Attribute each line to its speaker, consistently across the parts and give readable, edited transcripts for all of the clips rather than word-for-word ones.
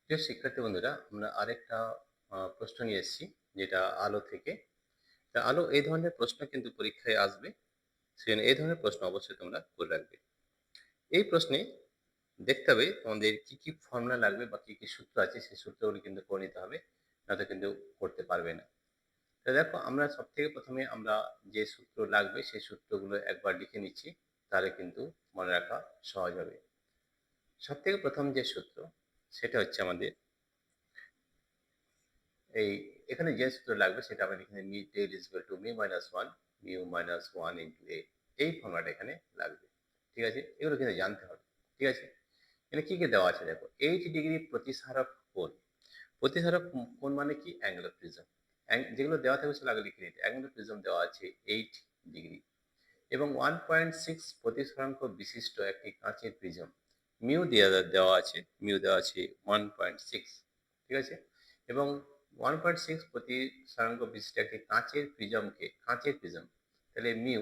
Speaker 1: প্রিয় শিক্ষার্থী বন্ধুরা, আমরা আরেকটা প্রশ্ন নিয়ে এসেছি, যেটা আলো থেকে। তা আলো এই ধরনের প্রশ্ন কিন্তু পরীক্ষায় আসবে। সেজন্য এই ধরনের প্রশ্ন অবশ্যই তোমরা করে রাখবে। এই প্রশ্নে দেখতে হবে তোমাদের কি কি ফর্মুলা লাগবে বা কি কি সূত্র আছে, সেই সূত্রগুলো কিন্তু করে নিতে হবে, নয়তো কিন্তু করতে পারবে না। তো দেখো, আমরা সবথেকে প্রথমে আমরা যে সূত্র লাগবে সেই সূত্রগুলো একবার লিখে নিচ্ছি, তাহলে কিন্তু মনে রাখা সহজ হবে। সবথেকে প্রথম যে সূত্র, সেটা হচ্ছে আমাদের এই এখানে যে সূত্র লাগবে সেটা আমরা এখানে me tell is equal to me minus one mu minus one into A. এই ফর্মুলাটা এখানে লাগবে। ঠিক আছে, এগুলো কিন্তু জানতে হবে। ঠিক আছে, এখানে কি কি দেওয়া আছে দেখো। 8 ডিগ্রি প্রতিসারক কোণ। প্রতিসারক কোণ মানে কি? Angular prism. যেগুলো দেওয়া থাকবে সেগুলো আগে লিখে নিতে। অ্যাঙ্গুলার প্রিজম দেওয়া আছে 8 ডিগ্রি, এবং 1.6 প্রতিসরাঙ্ক বিশিষ্ট একটি কাঁচের প্রিজম। মিউ দেওয়া আছে, মিউ দেওয়া আছে 1.6। ঠিক আছে, এবং 1.6 প্রতিসরাঙ্ক বিশিষ্ট একটি কাঁচের প্রিজম, তাহলে মিউ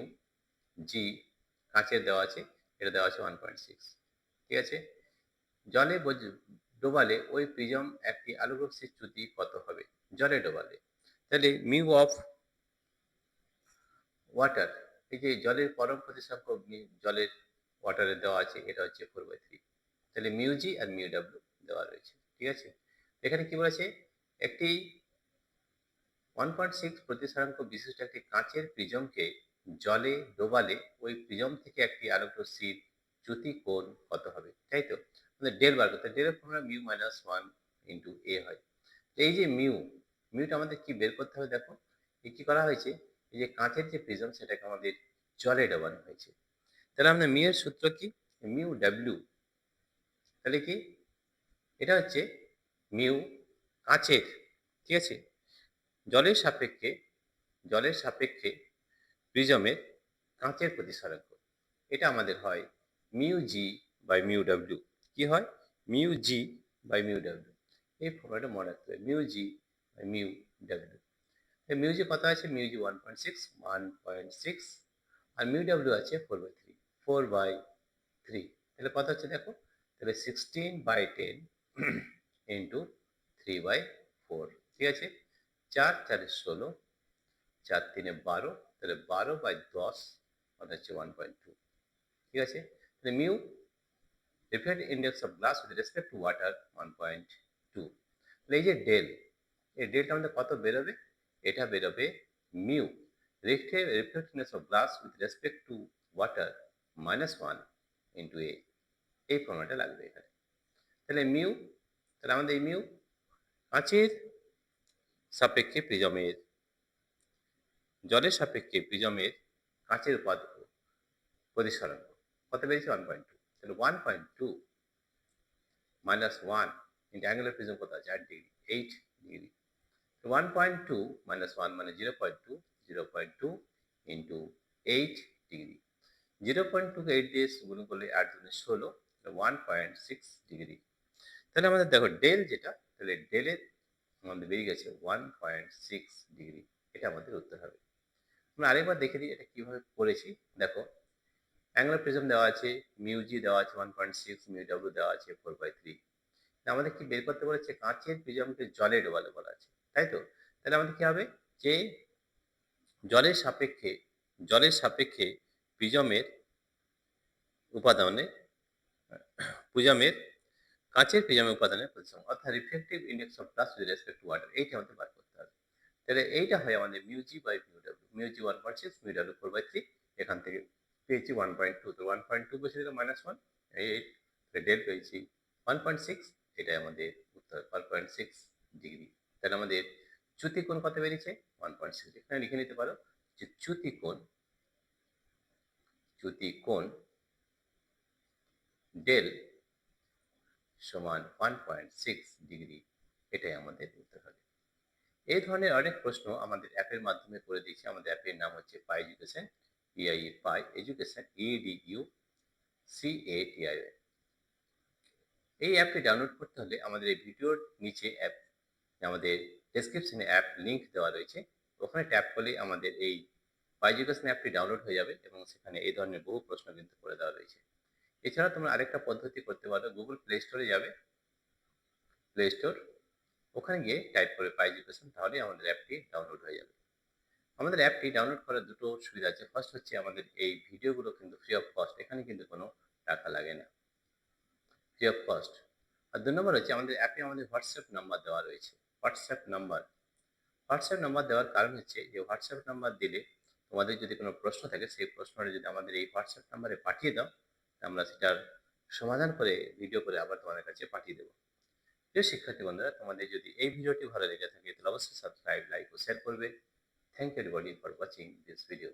Speaker 1: জি কাঁচের দেওয়া আছে, এটা দেওয়া আছে 1.6। ঠিক আছে, জলে ডোবালে ওই প্রিজম একটি আলোকরশ্মির চ্যুতি কত হবে? জলে ডোবালে, তাহলে মিউ অফ ওয়াটার, এই যে জলের পরম প্রতিসরাঙ্ক জলের ওয়াটারে দেওয়া আছে, এটা হচ্ছে 4/3। তাহলে মিউ জি আর মিউ ডাব্লিউ দেওয়া রয়েছে। ঠিক আছে, এখানে কি বলেছে? একটি 1.6 প্রতিসরাঙ্ক বিশিষ্ট একটি কাঁচের প্রিজমকে জলে ডোবালে ওই প্রিজম থেকে একটি আলোকরশ্মির চ্যুতি কোণ কত হবে, তাই তো? মানে ডেল বার করতে, ডেলের formula mu minus one into A হয়। এই যে মিউটা আমাদের কি বের করতে হবে দেখো। কি করা হয়েছে, এই যে কাঁচের যে প্রিজম সেটাকে আমাদের জলে ডোবানো হয়েছে। তাহলে আমাদের মিউ এর সূত্র কি? মিউ ডাব্লিউ, তাহলে কি? এটা হচ্ছে মিউ কাঁচের, ঠিক আছে, জলের সাপেক্ষে জলের সাপেক্ষে প্রিজমের কাঁচের প্রতিসরাঙ্ক। এটা আমাদের হয় mu G by mu W. কি হয়? Mu G by mu W. এই ফর্মুলাটা মনে রাখতে হবে, mu G by mu W. Mu G কত আছে? মিউ জি 1.6 আর মিউ ডাব্লিউ আছে 4/3, 4/3। তাহলে কত হচ্ছে দেখো, তাহলে 16/10 ইন্টু 3/4। ঠিক আছে, 4 4 16, 4 3 12, তাহলে 12/10 মানে হচ্ছে 1.2। ঠিক আছে, তাহলে mu refractive index of glass with respect to water 1.2। তাহলে এই যে ডেল, এই ডেলটা আমাদের কত বেরোবে? এটা বেরোবে mu refractiveness of glass with respect to water -1 into A. এই ফর্মুলাটা লাগবে এখানে। তাহলে মিউ, তাহলে আমাদের এই মিউ কাঁচের সাপেক্ষে প্রিজমের, জলের সাপেক্ষে প্রিজমের কাঁচের প্রতিসরাঙ্ক কত বেরিয়েছে? 1.2। তাহলে 1.2 মাইনাস 1 ইন্টু অ্যাঙ্গুলার প্রিজম কত আছে? 8 ডিগ্রি, 8 ডিগ্রি। 1.2 মাইনাস 1 মানে 0.2, 0.2 ইন্টু 8 ডিগ্রি। 0.2 কে 8 দিয়ে গুণ করলে 8 × 16, 1.6 ডিগ্রি। তাহলে আমাদের দেখো ডেল যেটা, তাহলে ডেলের আমাদের বেরিয়ে গেছে 1.6 ডিগ্রি। এটা আমাদের উত্তর হবে। আমরা আরেকবার দেখে দিই এটা কিভাবে করেছি। দেখো, অ্যাঙ্গুলার প্রিজম দেওয়া আছে, মিউ জি দেওয়া আছে 1.6, মিউ ডাব্লিউ দেওয়া আছে 4/3। আমাদের কি বের করতে বলেছে? কাঁচের প্রিজমকে জলে ডোবালে বলা আছে, তাই তো? তাহলে আমাদের কি হবে, যে জলের সাপেক্ষে জলের সাপেক্ষে প্রিজমের উপাদানে প্রিজমের কাঁচের প্রিজমের উপাদানের প্রতিসম, অর্থাৎ refractive index of glass with respect to water, এইটা আমাদের বার করতে হবে। তাহলে এইটা হয় আমাদের mu G by mu W. Mu G 1.6, mu W 4/3। এখান থেকে পেয়েছি 1.2, তো 1.2 বসে দিলাম -1, 8, ডেল পেয়েছি 1.6। এটাই আমাদের উত্তর, 1.6 ডিগ্রি। তাহলে আমাদের চ্যুতি কোণ কত বেরিয়েছে? 1.6। এখানে লিখে নিতে পারো যে চ্যুতি কোণ ডেল সমান 1.6 ডিগ্রি। এটাই আমাদের উত্তর হবে। এই ধরনের অনেক প্রশ্ন আমাদের অ্যাপের মাধ্যমে করে দিয়েছি। আমাদের অ্যাপের নাম হচ্ছে পাই এডুকেশন, পিআইএ পাই এডুকেশন, EDU CATION। এই অ্যাপটি ডাউনলোড করতে হলে আমাদের এই ভিডিওর নিচে আমাদের ডেসক্রিপশনে অ্যাপ লিংক দেওয়া রয়েছে। ওখানে ট্যাপ করলে আমাদের এই পাই এডুকেশন অ্যাপটি ডাউনলোড হয়ে যাবে, এবং সেখানে এই ধরনের বহু প্রশ্ন কিন্তু করে দেওয়া রয়েছে। এছাড়া তোমরা আরেকটা পদ্ধতি করতে পারো, গুগল প্লে স্টোরে যাবে, প্লে স্টোর, ওখানে গিয়ে টাইপ করে প্রাইজ এডুকেশন, তাহলেই আমাদের অ্যাপটি ডাউনলোড হয়ে যাবে। আমাদের অ্যাপটি ডাউনলোড করার দুটো সুবিধা আছে। ফার্স্ট হচ্ছে আমাদের এই ভিডিওগুলো কিন্তু ফ্রি অফ কস্ট, এখানে কিন্তু কোনো টাকা লাগে না, ফ্রি অফ কস্ট। আর ২ নম্বর হচ্ছে আমাদের অ্যাপে আমাদের হোয়াটসঅ্যাপ নাম্বার দেওয়া রয়েছে। হোয়াটসঅ্যাপ নাম্বার দেওয়ার কারণ হচ্ছে যে হোয়াটসঅ্যাপ নাম্বার দিলে তোমাদের যদি কোনো প্রশ্ন থাকে, সেই প্রশ্নটা যদি আমাদের এই হোয়াটসঅ্যাপ নাম্বারে পাঠিয়ে দাও, আমরা সেটার সমাধান করে ভিডিও করে আবার তোমাদের কাছে পাঠিয়ে দেবো। প্রিয় শিক্ষার্থী বন্ধুরা, তোমাদের যদি এই ভিডিওটি ভালো লেগে থাকে তাহলে অবশ্যই সাবস্ক্রাইব, লাইক ও শেয়ার করবে। Thank you everybody for watching this video.